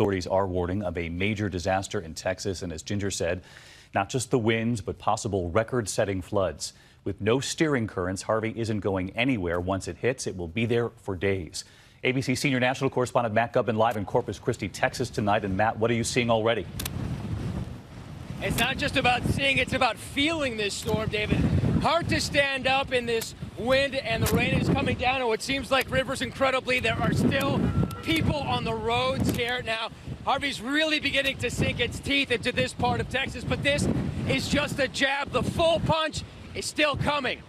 Authorities are warning of a major disaster in Texas, and as Ginger said, not just the winds, but possible record-setting floods. With no steering currents, Harvey isn't going anywhere. Once it hits, it will be there for days. ABC senior national correspondent Matt Gubman live in Corpus Christi, Texas tonight. And Matt, what are you seeing already? It's not just about seeing, it's about feeling this storm, David. Hard to stand up in this wind, and the rain is coming down, and what seems like rivers incredibly. There are still people on the roads here now. Harvey's really beginning to sink its teeth into this part of Texas, but this is just a jab. The full punch is still coming.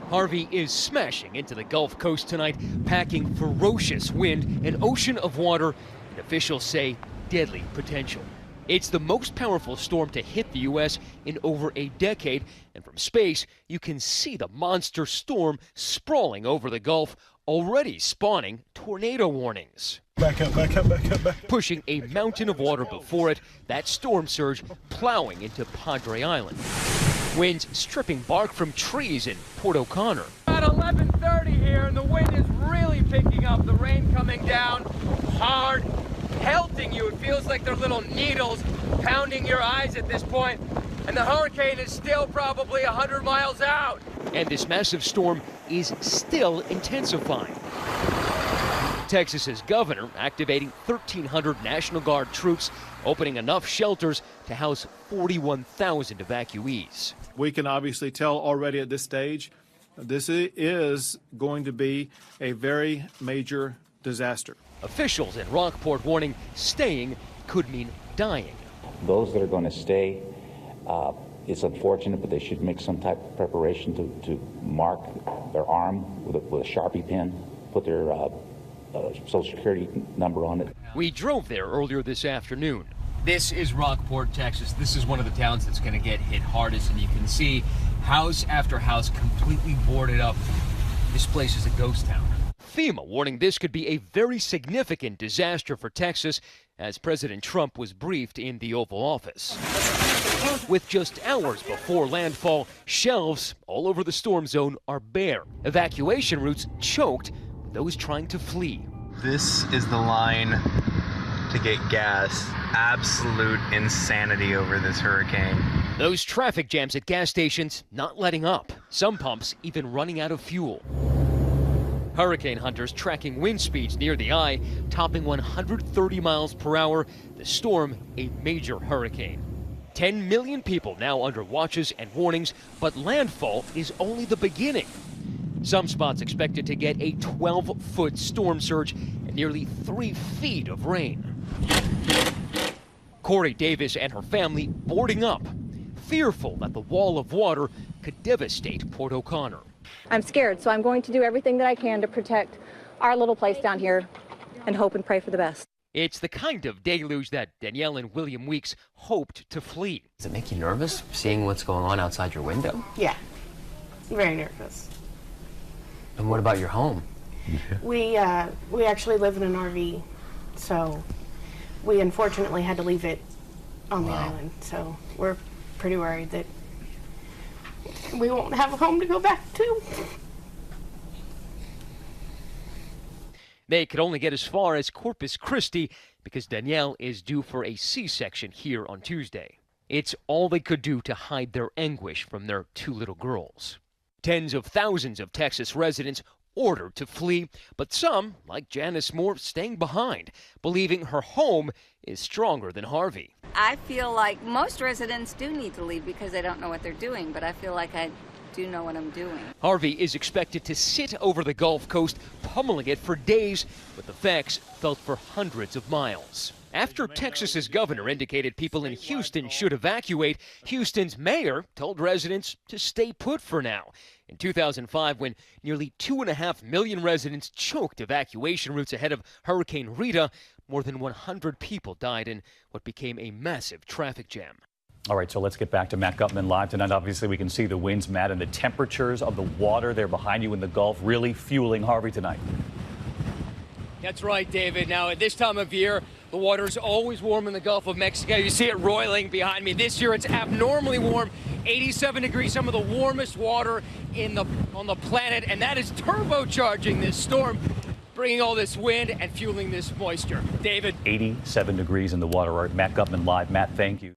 Harvey is smashing into the Gulf Coast tonight, packing ferocious wind, an ocean of water, and officials say deadly potential. It's the most powerful storm to hit the U.S. in over a decade, and from space, you can see the monster storm sprawling over the Gulf, already spawning tornado warnings. Back up, back up, back up, back up. Pushing a mountain of water before it, that storm surge plowing into Padre Island. Winds stripping bark from trees in Port O'Connor. About 11:30 here, and the wind is really picking up. The rain coming down hard, pelting you. It feels like they're little needles pounding your eyes at this point. And the hurricane is still probably 100 miles out. And this massive storm is still intensifying. Texas's governor activating 1,300 National Guard troops, opening enough shelters to house 41,000 evacuees. We can obviously tell already at this stage, this is going to be a very major disaster. Officials in Rockport warning staying could mean dying. Those that are going to stay, it's unfortunate, but they should make some type of preparation to mark their arm with a Sharpie pen, put their Social Security number on it. We drove there earlier this afternoon. This is Rockport, Texas. This is one of the towns that's going to get hit hardest, and you can see house after house completely boarded up. This place is a ghost town. FEMA warning this could be a very significant disaster for Texas, as President Trump was briefed in the Oval Office. With just hours before landfall, shelves all over the storm zone are bare. Evacuation routes choked with those trying to flee. This is the line to get gas. Absolute insanity over this hurricane. Those traffic jams at gas stations not letting up. Some pumps even running out of fuel. Hurricane hunters tracking wind speeds near the eye, topping 130 miles per hour. The storm, a major hurricane. 10 million people now under watches and warnings, but landfall is only the beginning. Some spots expected to get a 12-foot storm surge and nearly 3 feet of rain. Corey Davis and her family boarding up, fearful that the wall of water could devastate Port O'Connor. I'm scared, so I'm going to do everything that I can to protect our little place down here and hope and pray for the best. It's the kind of deluge that Danielle and William Weeks hoped to flee. Does it make you nervous seeing what's going on outside your window? Yeah, very nervous. And what about your home? We actually live in an RV, so we unfortunately had to leave it on the island. So we're pretty worried that we won't have a home to go back to. They could only get as far as Corpus Christi because Danielle is due for a C-section here on Tuesday. It's all they could do to hide their anguish from their 2 little girls. Tens of thousands of Texas residents ordered to flee, but some, like Janice Moore, staying behind, believing her home is stronger than Harvey. I feel like most residents do need to leave because they don't know what they're doing, but I feel like I do know what I'm doing. Harvey is expected to sit over the Gulf Coast, pummeling it for days, with effects felt for hundreds of miles. After Texas's governor indicated people in Houston should evacuate, Houston's mayor told residents to stay put for now. In 2005, when nearly 2.5 million residents choked evacuation routes ahead of Hurricane Rita, more than 100 people died in what became a massive traffic jam. All right, so let's get back to Matt Gutman live tonight. Obviously, we can see the winds, Matt, and the temperatures of the water there behind you in the Gulf really fueling Harvey tonight. That's right, David. Now, at this time of year, the water is always warm in the Gulf of Mexico. You see it roiling behind me. This year, it's abnormally warm, 87 degrees, some of the warmest water on the planet, and that is turbocharging this storm. bringing all this wind and fueling this moisture. David. 87 degrees in the water. Matt Gutman live. Matt, thank you.